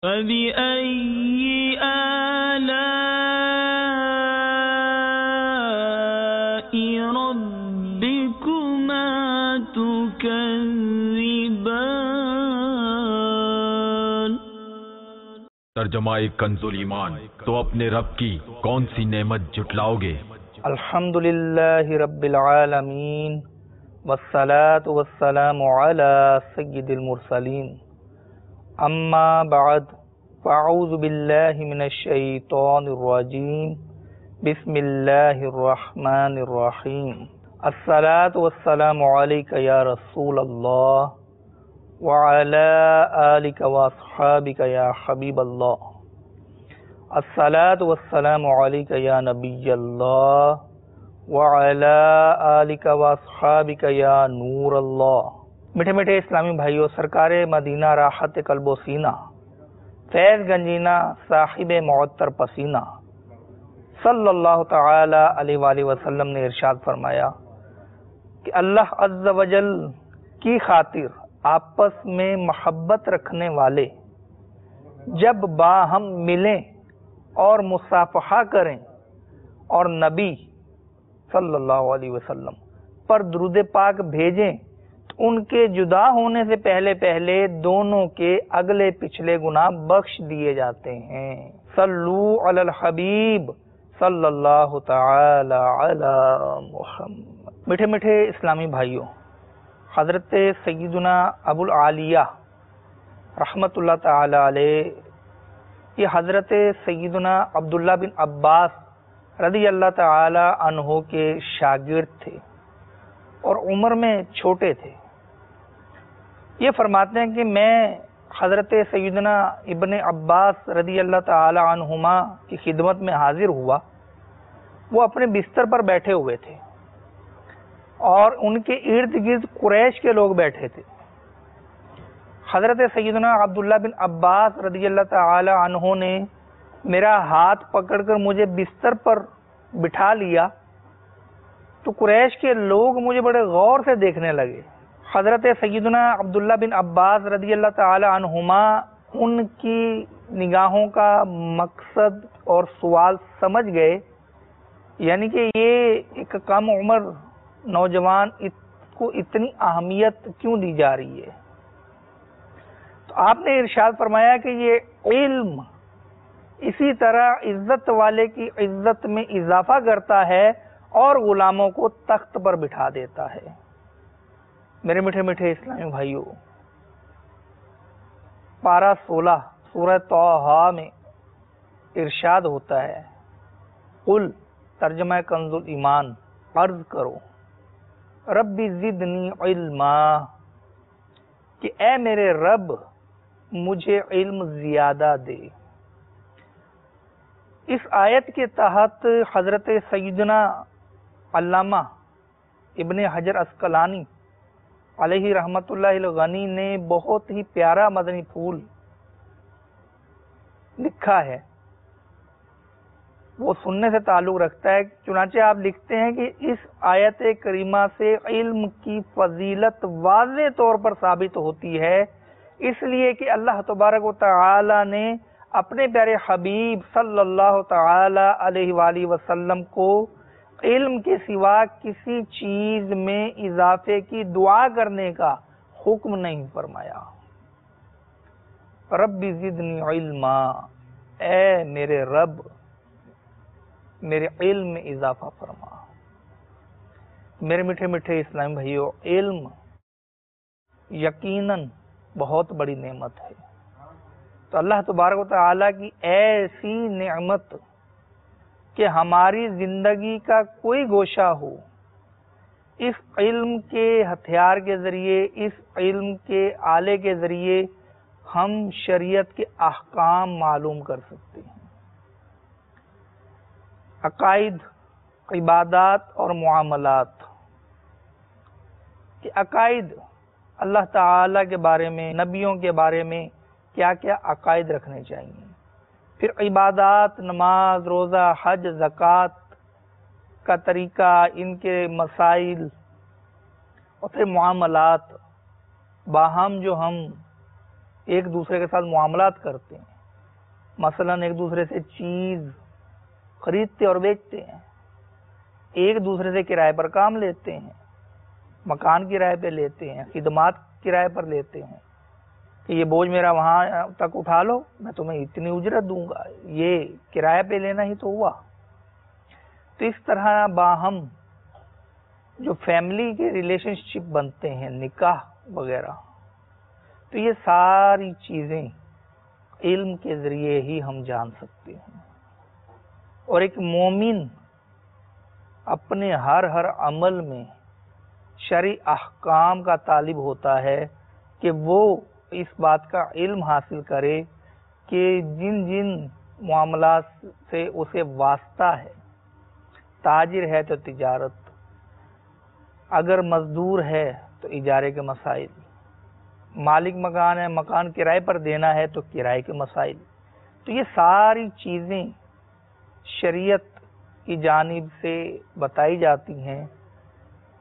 فَبِأَيِّ آلَاءِ رَبِّكُمَا تُكَذِّبَانِ۔ ترجمہ کنز ایمان، تو اپنے رب کی کون سی نعمت جھٹلاؤ گے؟ الحمدللہ رب العالمین والصلاة والسلام علی سید المرسلین، اما بعد فاعوذ باللہ من الشیطان الرجیم، بسم اللہ الرحمن الرحیم۔ الصلاة والسلام علیک یا رسول اللہ وعلی آلک واصحابک یا حبیب اللہ۔ الصلاة والسلام علیک یا نبی اللہ وعلی آلک واصحابک یا نور اللہ۔ میٹھے میٹھے اسلامی بھائیوں، سرکار مدینہ راحت قلب و سینہ، فیض گنجینہ، صاحب معطر پسینہ صلی اللہ تعالی علیہ وآلہ وسلم نے ارشاد فرمایا کہ اللہ عز و جل کی خاطر آپس میں محبت رکھنے والے جب باہم ملیں اور مصافحہ کریں اور نبی صلی اللہ علیہ وسلم پر درود پاک بھیجیں تو ان کے جدا ہونے سے پہلے پہلے دونوں کے اگلے پچھلے گناہ بخش دیے جاتے ہیں۔ صلو علی الحبیب صلی اللہ تعالی علی محمد۔ میٹھے میٹھے اسلامی بھائیوں، حضرت سیدنا ابو العالیہ رحمت اللہ تعالی علیہ، یہ حضرت سیدنا عبداللہ بن عباس رضی اللہ تعالی عنہ کے شاگرد تھے اور عمر میں چھوٹے تھے۔ یہ فرماتے ہیں کہ میں حضرت سیدنا ابن عباس رضی اللہ تعالی عنہما کی خدمت میں حاضر ہوا۔ وہ اپنے بستر پر بیٹھے ہوئے تھے اور ان کے ارد گرد قریش کے لوگ بیٹھے تھے۔ حضرت سیدنا عبداللہ بن عباس رضی اللہ تعالی عنہ نے میرا ہاتھ پکڑ کر مجھے بستر پر بٹھا لیا تو قریش کے لوگ مجھے بڑے غور سے دیکھنے لگے۔ حضرت سیدنا عبداللہ بن عباس رضی اللہ تعالی عنہما ان کی نگاہوں کا مقصد اور سوال سمجھ گئے، یعنی کہ یہ ایک کم عمر نوجوان کو اتنی اہمیت کیوں دی جا رہی ہے۔ تو آپ نے ارشاد فرمایا کہ یہ علم اسی طرح عزت والے کی عزت میں اضافہ کرتا ہے اور غلاموں کو تخت پر بٹھا دیتا ہے۔ میرے میٹھے میٹھے اسلامی بھائیوں، پارہ 16 سورہ طٰہٰ میں ارشاد ہوتا ہے، قل، ترجمہ کنز ایمان، عرض کرو، ربی زدنی علما، کہ اے میرے رب مجھے علم زیادہ دے۔ اس آیت کے تحت حضرت سیدنا علامہ ابن حجر عسقلانی علیہ رحمت اللہ الغنی نے بہت ہی پیارا مدنی پھول لکھا ہے، وہ سننے سے تعلق رکھتا ہے۔ چنانچہ آپ لکھتے ہیں کہ اس آیت کریمہ سے علم کی فضیلت واضح طور پر ثابت ہوتی ہے، اس لیے کہ اللہ تبارک و تعالی نے اپنے پیارے حبیب صلی اللہ تعالی علیہ وآلہ وسلم کو علم کے سوا کسی چیز میں اضافے کی دعا کرنے کا حکم نہیں فرمایا۔ رب زدنی علما، اے میرے رب میرے علم میں اضافہ فرما۔ میرے میٹھے میٹھے اسلامی بھائیوں، علم یقیناً بہت بڑی نعمت ہے۔ تو اللہ تبارک و تعالیٰ کی ایسی نعمت کہ ہماری زندگی کا کوئی گوشہ ہو، اس علم کے ہتھیار کے ذریعے، اس علم کے آلے کے ذریعے ہم شریعت کے احکام معلوم کر سکتے ہیں۔ عقائد، عبادات اور معاملات کہ عقائد اللہ تعالیٰ کے بارے میں، نبیوں کے بارے میں کیا کیا عقائد رکھنے چاہیے، پھر عبادات، نماز، روزہ، حج، زکوٰۃ کا طریقہ، ان کے مسائل، اور پھر معاملات، باہم جو ہم ایک دوسرے کے ساتھ معاملات کرتے ہیں، مثلا ایک دوسرے سے چیز خریدتے اور بیچتے ہیں، ایک دوسرے سے کرائے پر کام لیتے ہیں، مکان کرائے پہ لیتے ہیں، خدمات کرائے پر لیتے ہیں کہ یہ بوجھ میرا وہاں تک اٹھا لو، میں تمہیں اتنی اجرت دوں گا، یہ کرایہ پہ لینا ہی تو ہوا۔ تو اس طرح باہم جو فیملی کے ریلیشن شپ بنتے ہیں، نکاح وغیرہ، تو یہ ساری چیزیں علم کے ذریعے ہی ہم جان سکتے ہیں۔ اور ایک مومن اپنے ہر عمل میں شرعی احکام کا طالب ہوتا ہے کہ وہ اس بات کا علم حاصل کرے کہ جن جن معاملات سے اسے واسطہ ہے، تاجر ہے تو تجارت، اگر مزدور ہے تو اجارے کے مسائل، مالک مکان ہے مکان کرائے پر دینا ہے تو کرائے کے مسائل، تو یہ ساری چیزیں شریعت کی جانب سے بتائی جاتی ہیں،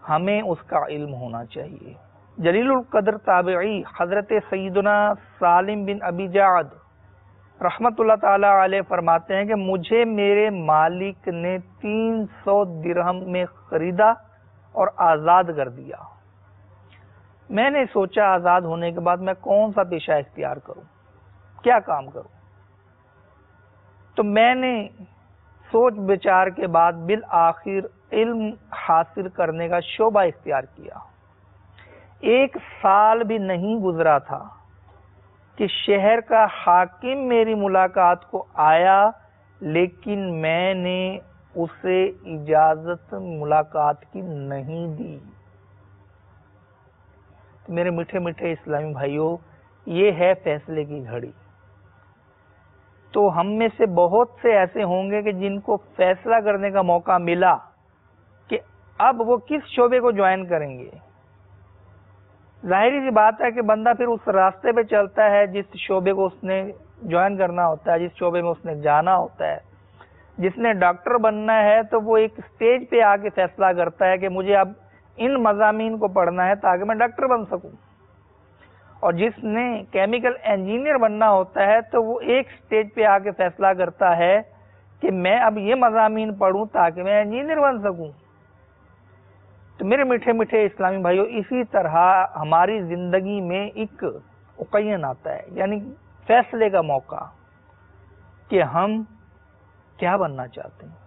ہمیں اس کا علم ہونا چاہیے۔ جلیل القدر تابعی حضرت سیدنا سالم بن ابی جعد رحمت اللہ تعالی علیہ فرماتے ہیں کہ مجھے میرے مالک نے 300 درہم میں خریدا اور آزاد کر دیا۔ میں نے سوچا آزاد ہونے کے بعد میں کون سا پیشہ اختیار کروں، کیا کام کروں؟ تو میں نے سوچ بچار کے بعد بالآخر علم حاصل کرنے کا شعبہ اختیار کیا۔ 1 سال بھی نہیں گزرا تھا کہ شہر کا حاکم میری ملاقات کو آیا، لیکن میں نے اسے اجازت ملاقات کی نہیں دی۔ میرے میٹھے میٹھے اسلامی بھائیوں، یہ ہے فیصلے کی گھڑی۔ تو ہم میں سے بہت سے ایسے ہوں گے کہ جن کو فیصلہ کرنے کا موقع ملا کہ اب وہ کس شعبے کو جوائن کریں گے۔ ظاہری سی بات ہے کہ بندہ پھر اس راستے پہ چلتا ہے جس شعبے کو اس نے جوائن کرنا ہوتا ہے، جس شعبے میں اس نے جانا ہوتا ہے۔ جس نے ڈاکٹر بننا ہے تو وہ ایک سٹیج پہ آ کے فیصلہ کرتا ہے کہ مجھے اب ان مضامین کو پڑھنا ہے تاکہ میں ڈاکٹر بن سکوں، اور جس نے کیمیکل انجینئر بننا ہوتا ہے تو وہ ایک سٹیج پہ آ کے فیصلہ کرتا ہے کہ میں اب یہ مضامین پڑھوں تاکہ میں انجینئر بن سکوں۔ تو میرے میٹھے میٹھے اسلامی بھائیوں، اسی طرح ہماری زندگی میں ایک عقین آتا ہے، یعنی فیصلے کا موقع کہ ہم کیا بننا چاہتے ہیں۔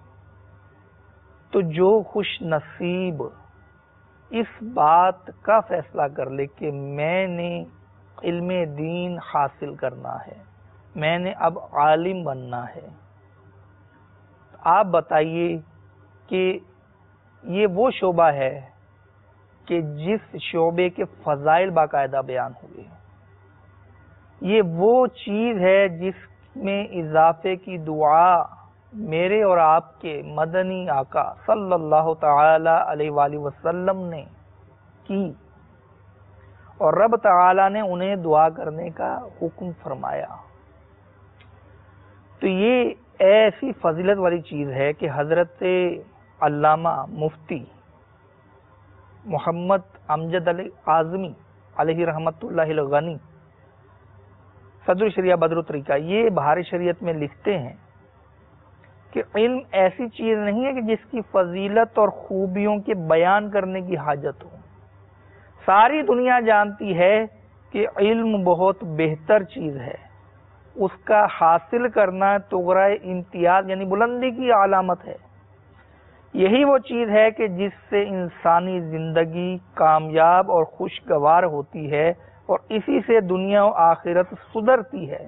تو جو خوش نصیب اس بات کا فیصلہ کر لے کہ میں نے علم دین حاصل کرنا ہے، میں نے اب عالم بننا ہے، آپ بتائیے کہ یہ وہ شعبہ ہے کہ جس شعبے کے فضائل باقاعدہ بیان ہوئے، یہ وہ چیز ہے جس میں اضافے کی دعا میرے اور آپ کے مدنی آقا صلی اللہ تعالی علیہ وآلہ وسلم نے کی، اور رب تعالی نے انہیں دعا کرنے کا حکم فرمایا۔ تو یہ ایسی فضیلت والی چیز ہے کہ حضرت علامہ مفتی محمد امجد علی اعظمی علیہ رحمت اللہ الغنی صدر شریعہ بدر الطریقہ، یہ بہار شریعت میں لکھتے ہیں کہ علم ایسی چیز نہیں ہے کہ جس کی فضیلت اور خوبیوں کے بیان کرنے کی حاجت ہو۔ ساری دنیا جانتی ہے کہ علم بہت بہتر چیز ہے، اس کا حاصل کرنا طغرائے امتیاز یعنی بلندی کی علامت ہے۔ یہی وہ چیز ہے کہ جس سے انسانی زندگی کامیاب اور خوشگوار ہوتی ہے، اور اسی سے دنیا و آخرت سدھرتی ہے،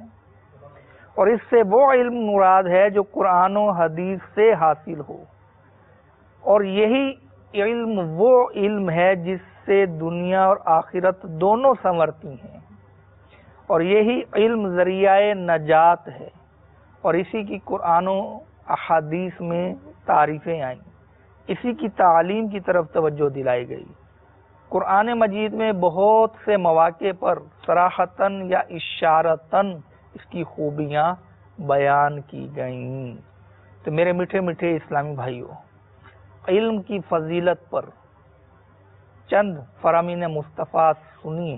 اور اس سے وہ علم مراد ہے جو قرآن و حدیث سے حاصل ہو، اور یہی علم وہ علم ہے جس سے دنیا اور آخرت دونوں سنورتی ہیں، اور یہی علم ذریعہ نجات ہے، اور اسی کی قرآن و احادیث میں تعریفیں آئیں، اسی کی تعلیم کی طرف توجہ دلائی گئی۔ قرآن مجید میں بہت سے مواقع پر صراحتاً یا اشارتاً اس کی خوبیاں بیان کی گئیں۔ تو میرے میٹھے میٹھے اسلامی بھائیوں، علم کی فضیلت پر چند فرامین مصطفیٰ سنیے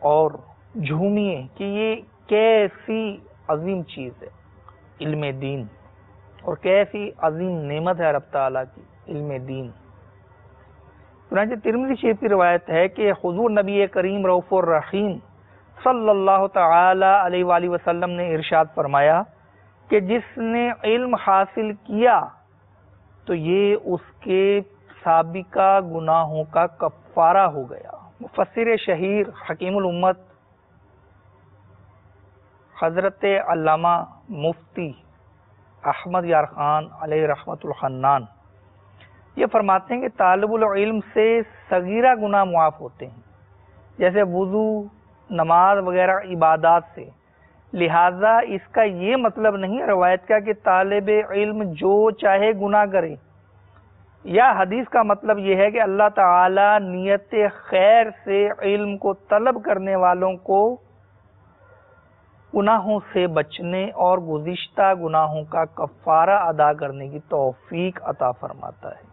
اور جھومیے کہ یہ کیسی عظیم چیز ہے۔ علم دین، اور کیسی عظیم نعمت ہے رب تعالیٰ کی علم دین۔ چنانچہ ترمذی شریف کی روایت ہے کہ حضور نبی کریم رؤوف الرحیم صلی اللہ تعالی علیہ وآلہ وسلم نے ارشاد فرمایا کہ جس نے علم حاصل کیا تو یہ اس کے سابقہ گناہوں کا کفارہ ہو گیا۔ مفسر شہیر حکیم الامت حضرت علامہ مفتی احمد یار خان علیہ رحمت الحنان یہ فرماتے ہیں کہ طالب العلم سے صغیرہ گناہ معاف ہوتے ہیں، جیسے وضو، نماز وغیرہ عبادات سے۔ لہذا اس کا یہ مطلب نہیں روایت کا کہ طالب علم جو چاہے گناہ کرے، یا حدیث کا مطلب یہ ہے کہ اللہ تعالی نیت خیر سے علم کو طلب کرنے والوں کو گناہوں سے بچنے اور گزشتہ گناہوں کا کفارہ ادا کرنے کی توفیق عطا فرماتا ہے۔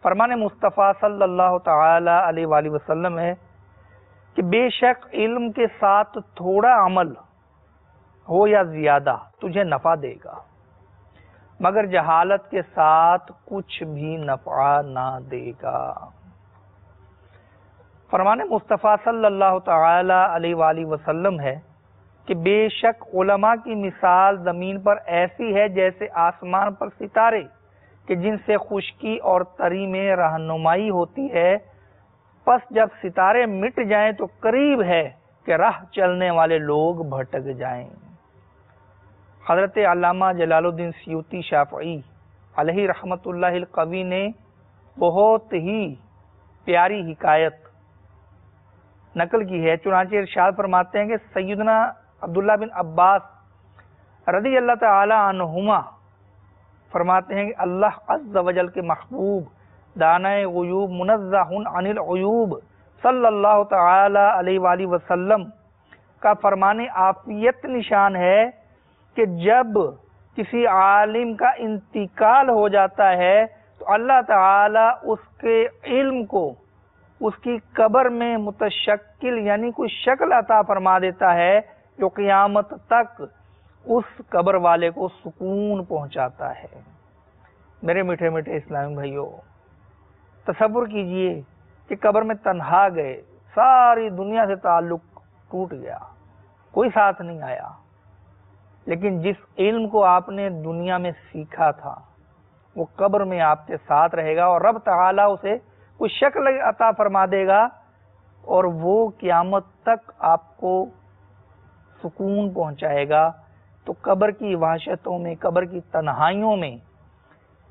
فرمان مصطفیٰ صلی اللہ تعالی علیہ وآلہ وسلم ہے کہ بے شک علم کے ساتھ تھوڑا عمل ہو یا زیادہ تجھے نفع دے گا، مگر جہالت کے ساتھ کچھ بھی نفع نہ دے گا۔ فرمان مصطفیٰ صلی اللہ تعالی علیہ وآلہ وسلم ہے کہ بے شک علماء کی مثال زمین پر ایسی ہے جیسے آسمان پر ستارے کہ جن سے خشکی اور تری میں رہنمائی ہوتی ہے، پس جب ستارے مٹ جائیں تو قریب ہے کہ راہ چلنے والے لوگ بھٹک جائیں۔ حضرت علامہ جلال الدین سیوطی شافعی علیہ رحمت اللہ القوی نے بہت ہی پیاری حکایت نقل کی ہے۔ چنانچہ ارشاد فرماتے ہیں کہ سیدنا عبداللہ بن عباس رضی اللہ تعالی عنہما فرماتے ہیں کہ اللہ عز و جل کے محبوب دانہ غیوب منزہ عن العیوب صلی اللہ تعالی علیہ وآلہ وسلم کا فرمان عافیت نشان ہے کہ جب کسی عالم کا انتقال ہو جاتا ہے تو اللہ تعالی اس کے علم کو اس کی قبر میں متشکل یعنی کوئی شکل عطا فرما دیتا ہے جو قیامت تک اس قبر والے کو سکون پہنچاتا ہے۔ میرے میٹھے میٹھے اسلامی بھائیوں، تصور کیجئے کہ قبر میں تنہا گئے، ساری دنیا سے تعلق ٹوٹ گیا، کوئی ساتھ نہیں آیا، لیکن جس علم کو آپ نے دنیا میں سیکھا تھا وہ قبر میں آپ کے ساتھ رہے گا، اور رب تعالیٰ اسے کوئی شکل عطا فرما دے گا اور وہ قیامت تک آپ کو سکون پہنچائے گا۔ تو قبر کی وحشتوں میں، قبر کی تنہائیوں میں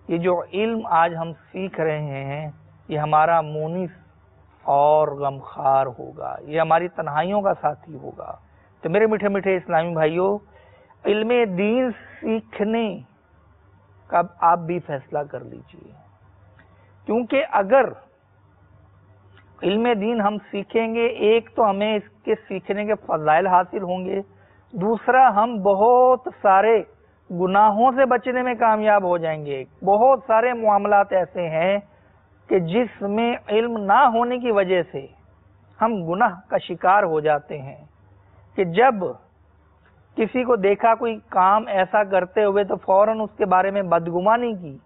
یہ جو علم آج ہم سیکھ رہے ہیں یہ ہمارا مونس اور غمخوار ہوگا، یہ ہماری تنہائیوں کا ساتھی ہوگا۔ تو میرے میٹھے میٹھے اسلامی بھائیوں، علم دین سیکھنے کا آپ بھی فیصلہ کر لیجئے، کیونکہ اگر علم دین ہم سیکھیں گے، ایک تو ہمیں اس کے سیکھنے کے فضائل حاصل ہوں گے، دوسرا ہم بہت سارے گناہوں سے بچنے میں کامیاب ہو جائیں گے۔ بہت سارے معاملات ایسے ہیں کہ جس میں علم نہ ہونے کی وجہ سے ہم گناہ کا شکار ہو جاتے ہیں، کہ جب کسی کو دیکھا کوئی کام ایسا کرتے ہوئے تو فوراً اس کے بارے میں بدگمانی کی۔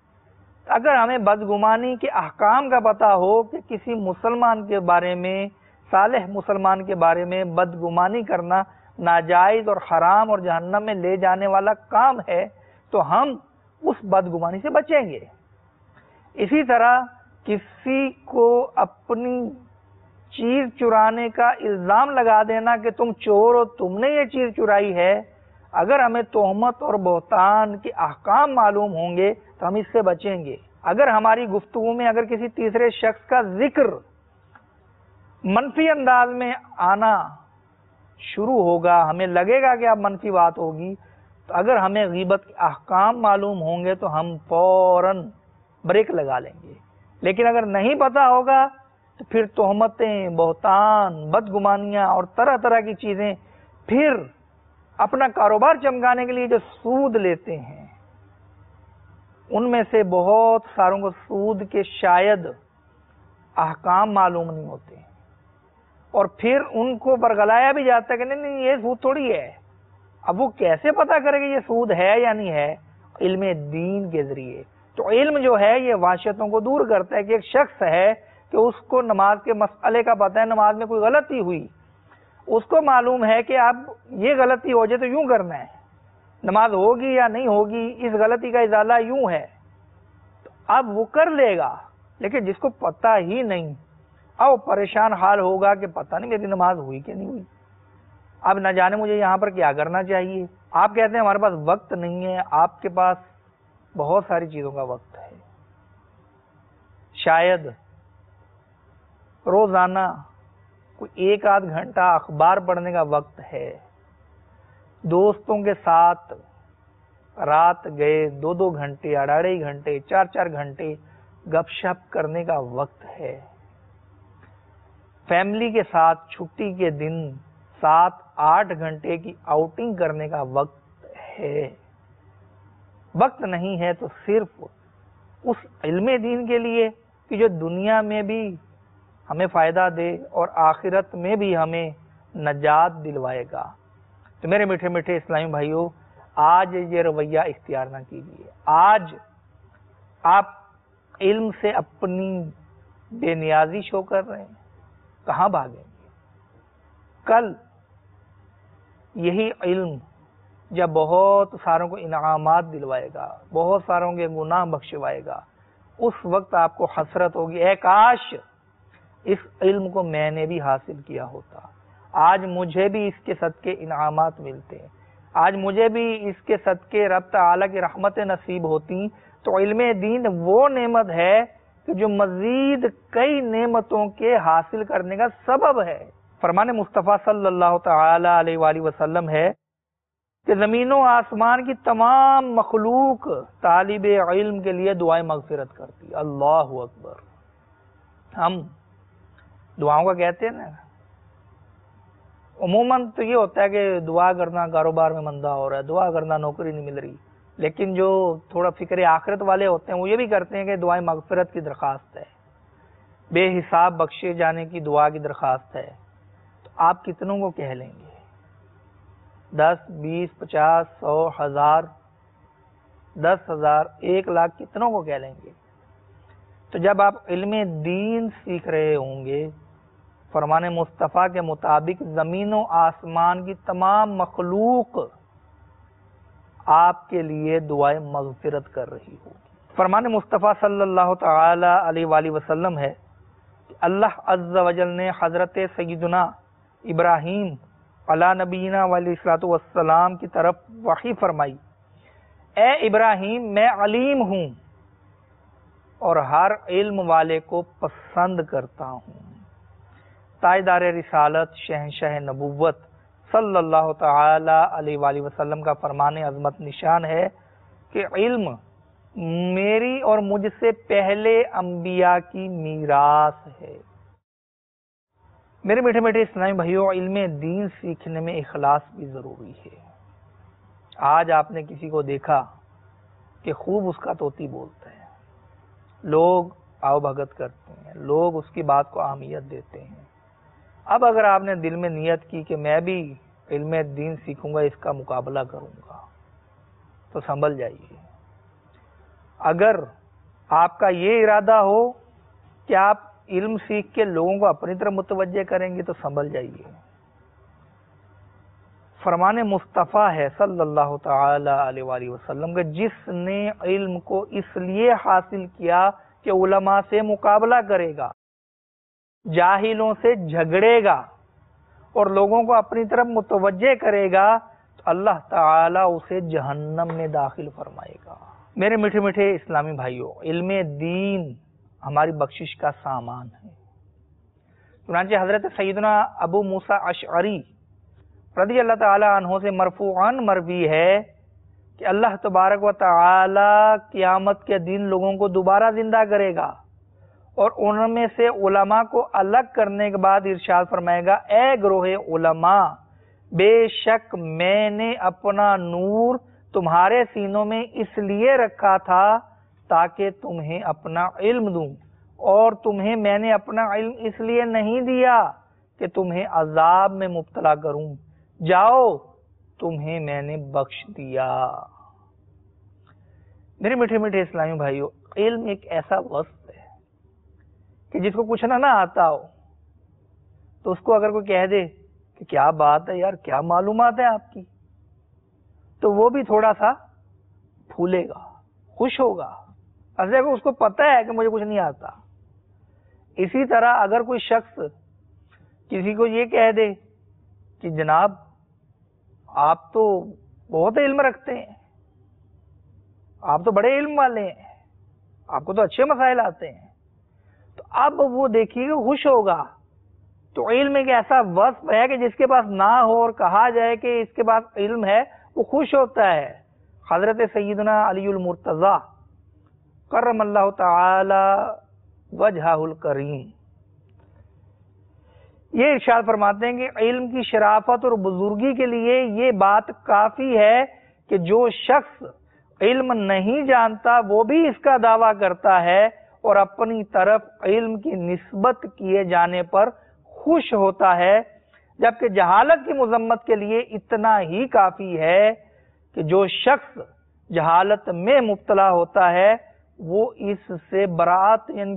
اگر ہمیں بدگمانی کے احکام کا پتہ ہو کہ کسی مسلمان کے بارے میں، صالح مسلمان کے بارے میں بدگمانی کرنا ناجائز اور حرام اور جہنم میں لے جانے والا کام ہے تو ہم اس بدگمانی سے بچیں گے۔ اسی طرح کسی کو اپنی چیز چرانے کا الزام لگا دینا کہ تم چور ہو، تم نے یہ چیز چرائی ہے، اگر ہمیں تہمت اور بہتان کے احکام معلوم ہوں گے تو ہم اس سے بچیں گے۔ اگر ہماری گفتگو میں اگر کسی تیسرے شخص کا ذکر منفی انداز میں آنا شروع ہوگا، ہمیں لگے گا کہ اب منفی بات ہوگی، تو اگر ہمیں غیبت کے احکام معلوم ہوں گے تو ہم فوراً بریک لگا لیں گے۔ لیکن اگر نہیں پتا ہوگا تو پھر تہمتیں، بہتان، بدگمانیاں اور طرح طرح کی چیزیں، پھر اپنا کاروبار چمکانے کے لیے جو سود لیتے ہیں ان میں سے بہت ساروں کو سود کے شاید احکام معلوم نہیں ہوتے، اور پھر ان کو برگلایا بھی جاتا ہے کہ نہیں یہ سود تھوڑی ہے، اب وہ کیسے پتا کرے کہ یہ سود ہے یا نہیں ہے؟ علم دین کے ذریعے۔ تو علم جو ہے یہ وحشتوں کو دور کرتا ہے کہ ایک شخص ہے کہ اس کو نماز کے مسئلے کا پتہ ہے، نماز میں کوئی غلطی ہوئی، اس کو معلوم ہے کہ اب یہ غلطی ہو جائے تو یوں کرنا ہے، نماز ہوگی یا نہیں ہوگی، اس غلطی کا ازالہ یوں ہے، تو اب وہ کر لے گا۔ لیکن جس کو پتہ ہی نہیں، اب پریشان حال ہوگا کہ پتہ نہیں میری نماز ہوئی کہ نہیں ہوئی، اب نہ جانے مجھے یہاں پر کیا کرنا چاہیے۔ آپ کہتے ہیں ہمارے پاس وقت نہیں ہے، آپ کے پاس بہت ساری چیزوں کا وقت ہے۔ شاید روزانہ کوئی 1-8 گھنٹہ اخبار پڑھنے کا وقت ہے، دوستوں کے ساتھ رات گئے 2-2 گھنٹے، 2.5 گھنٹے، 4-4 گھنٹے گپ شپ کرنے کا وقت ہے، فیملی کے ساتھ چھٹی کے دن 7-8 گھنٹے کی آؤٹنگ کرنے کا وقت ہے۔ وقت نہیں ہے تو صرف اس علم دین کے لیے کہ جو دنیا میں بھی ہمیں فائدہ دے اور آخرت میں بھی ہمیں نجات دلوائے گا۔ تو میرے میٹھے میٹھے اسلامی بھائیوں، آج یہ رویہ اختیار نہ کیجیے۔ آج آپ علم سے اپنی بے نیازی شو کر رہے ہیں، کہاں بھاگیں گے؟ کل یہی علم جب بہت ساروں کو انعامات دلوائے گا، بہت ساروں کے گناہ بخشوائے گا، اس وقت آپ کو حسرت ہوگی، اے کاش اس علم کو میں نے بھی حاصل کیا ہوتا، آج مجھے بھی اس کے صدقے انعامات ملتے، آج مجھے بھی اس کے صدقے رب تعالیٰ کی رحمت نصیب ہوتی۔ تو علم دین وہ نعمت ہے کہ جو مزید کئی نعمتوں کے حاصل کرنے کا سبب ہے۔ فرمان مصطفیٰ صلی اللہ تعالی علیہ وآلہ وسلم ہے کہ زمین و آسمان کی تمام مخلوق طالب علم کے لیے دعائیں مغفرت کرتی۔ اللہ اکبر۔ ہم دعاؤں کا کہتے ہیں نا، عموماً تو یہ ہوتا ہے کہ دعا کرنا کاروبار میں مندہ ہو رہا ہے، دعا کرنا نوکری نہیں مل رہی، لیکن جو تھوڑا فکر آخرت والے ہوتے ہیں وہ یہ بھی کرتے ہیں کہ دعائیں مغفرت کی درخواست ہے، بے حساب بخشے جانے کی دعا کی درخواست ہے۔ تو آپ کتنوں کو کہہ لیں گے؟ 10، 20، 50، 100، 1000، 10,000، 1,00,000 کتنوں کو کہہ لیں گے؟ تو جب آپ علم دین سیکھ رہے ہوں گے، فرمان مصطفیٰ کے مطابق زمین و آسمان کی تمام مخلوق آپ کے لیے دعائیں مغفرت کر رہی ہوگی۔ فرمان مصطفیٰ صلی اللہ تعالی علیہ وآلہ وسلم ہے کہ اللہ عز و جل نے حضرت سیدنا ابراہیم علی نبینا علیہ الصلوۃ والسلام کی طرف وحی فرمائی، اے ابراہیم میں علیم ہوں اور ہر علم والے کو پسند کرتا ہوں۔ تاجدار رسالت شہنشاہ نبوت صلی اللہ تعالی علیہ وآلہ وسلم کا فرمان عظمت نشان ہے کہ علم میری اور مجھ سے پہلے انبیاء کی میراث ہے۔ میرے میٹھے میٹھے اسلامی بھائیوں، علم دین سیکھنے میں اخلاص بھی ضروری ہے۔ آج آپ نے کسی کو دیکھا کہ خوب اس کا طوطی بولتا ہے، لوگ آؤ بھگت کرتے ہیں، لوگ اس کی بات کو اہمیت دیتے ہیں۔ اب اگر آپ نے دل میں نیت کی کہ میں بھی علم دین سیکھوں گا، اس کا مقابلہ کروں گا، تو سنبھل جائیے۔ اگر آپ کا یہ ارادہ ہو کہ آپ علم سیکھ کے لوگوں کو اپنی طرف متوجہ کریں گے، تو سنبھل جائیے۔ فرمان مصطفیٰ ہے صلی اللہ تعالی علیہ وآلہ وسلم کہ جس نے علم کو اس لیے حاصل کیا کہ علماء سے مقابلہ کرے گا، جاہلوں سے جھگڑے گا اور لوگوں کو اپنی طرف متوجہ کرے گا، تو اللہ تعالیٰ اسے جہنم میں داخل فرمائے گا۔ میرے میٹھے میٹھے اسلامی بھائیوں، علم دین ہماری بخشش کا سامان ہے۔ چنانچہ حضرت سیدنا ابو موسیٰ اشعری رضی اللہ تعالی عنہ سے مرفوعاً مروی ہے کہ اللہ تبارک و تعالی قیامت کے دن لوگوں کو دوبارہ زندہ کرے گا اور ان میں سے علماء کو الگ کرنے کے بعد ارشاد فرمائے گا، اے گروہ علماء، بے شک میں نے اپنا نور تمہارے سینوں میں اس لیے رکھا تھا تاکہ تمہیں اپنا علم دوں، اور تمہیں میں نے اپنا علم اس لیے نہیں دیا کہ تمہیں عذاب میں مبتلا کروں۔ جاؤ تمہیں میں نے بخش دیا۔ میرے میٹھے میٹھے اسلامی بھائیوں، علم ایک ایسا وصف ہے کہ جس کو کچھ نہ آتا ہو تو اس کو اگر کوئی کہہ دے کہ کیا بات ہے یار، کیا معلومات ہے آپ کی، تو وہ بھی تھوڑا سا پھولے گا، خوش ہوگا، ایسے کہ اس کو پتہ ہے کہ مجھے کچھ نہیں آتا۔ اسی طرح اگر کوئی شخص کسی کو یہ کہہ دے کہ جناب آپ تو بہت علم رکھتے ہیں، آپ تو بڑے علم والے ہیں، آپ کو تو اچھے مسائل آتے ہیں، تو اب وہ دیکھیے گا، خوش ہوگا۔ تو علم ایک ایسا وصف ہے کہ جس کے پاس نہ ہو اور کہا جائے کہ اس کے پاس علم ہے، وہ خوش ہوتا ہے۔ حضرت سیدنا علی المرتضی کرم اللہ تعالی وجہہ الکریم یہ ارشاد فرماتے ہیں کہ علم کی شرافت اور بزرگی کے لیے یہ بات کافی ہے کہ جو شخص علم نہیں جانتا وہ بھی اس کا دعویٰ کرتا ہے اور اپنی طرف علم کی نسبت کیے جانے پر خوش ہوتا ہے، جبکہ جہالت کی مذمت کے لیے اتنا ہی کافی ہے کہ جو شخص جہالت میں مبتلا ہوتا ہے وہ اس سے برات یعنی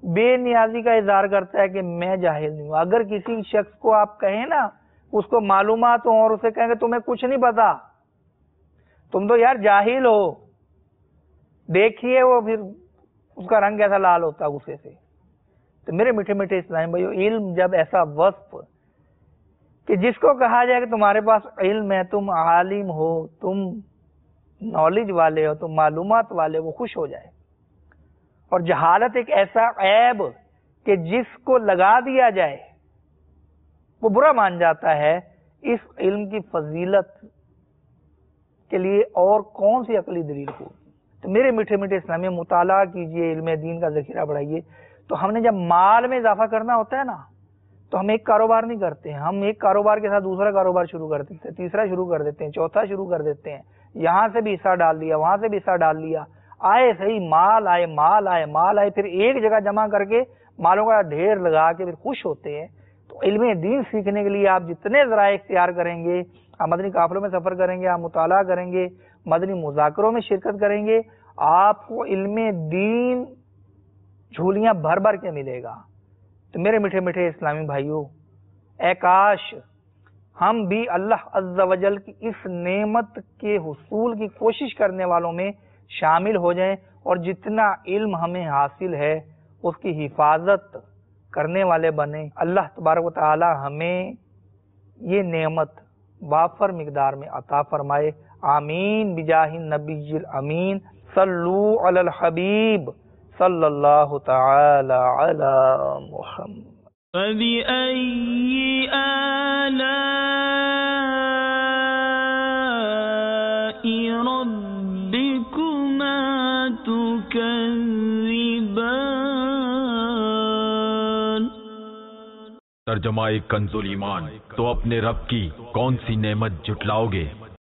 بے نیازی کا اظہار کرتا ہے کہ میں جاہل نہیں ہوں۔ اگر کسی شخص کو آپ کہیں نا اس کو معلومات ہوں اور اسے کہیں کہ تمہیں کچھ نہیں پتا، تم تو یار جاہل ہو، دیکھیے وہ پھر اس کا رنگ کیسا لال ہوتا ہے غصے سے۔ تو میرے میٹھے میٹھے اسلام بھائیو، علم جب ایسا وصف کہ جس کو کہا جائے کہ تمہارے پاس علم ہے، تم عالم ہو، تم نالج والے ہو، تم معلومات والے، وہ خوش ہو جائے۔ اور جہالت ایک ایسا عیب کہ جس کو لگا دیا جائے وہ برا مان جاتا ہے۔ اس علم کی فضیلت کے لیے اور کون سی عقلی دلیل ہو؟ تو میرے میٹھے میٹھے اسلامی مطالعہ کیجئے، علم دین کا ذخیرہ بڑھائیے۔ تو ہم نے جب مال میں اضافہ کرنا ہوتا ہے نا، تو ہم ایک کاروبار نہیں کرتے ہیں، ہم ایک کاروبار کے ساتھ دوسرا کاروبار شروع کر دیتے ہیں، تیسرا شروع کر دیتے ہیں، چوتھا شروع کر دیتے ہیں، یہاں سے بھی حصہ ڈال دیا، وہاں سے بھی حصہ ڈال لیا، آئے صحیح مال آئے مال آئے مال آئے، پھر ایک جگہ جمع کر کے مالوں کا ڈھیر لگا کے پھر خوش ہوتے ہیں۔ تو علم دین سیکھنے کے لیے آپ جتنے ذرائع اختیار کریں گے، آپ مدنی قافلوں میں سفر کریں گے، آپ مطالعہ کریں گے، مدنی مذاکروں میں شرکت کریں گے، آپ کو علم دین جھولیاں بھر بھر کے ملے گا۔ تو میرے میٹھے میٹھے اسلامی بھائیوں، اے کاش ہم بھی اللہ عز و جل کی اس نعمت کے حصول کی کوشش کرنے والوں میں شامل ہو جائیں، اور جتنا علم ہمیں حاصل ہے اس کی حفاظت کرنے والے بنیں۔ اللہ تبارک و تعالی ہمیں یہ نعمت وافر مقدار میں عطا فرمائے، آمین بجاہ النبی الامین۔ صلو علی الحبیب صلی اللہ تعالی علی محمد۔ فبأي آلاء ربكما تكذبان۔ ترجمہ کنز ایمان، تو اپنے رب کی کون سی نعمت جھٹلاؤ گے؟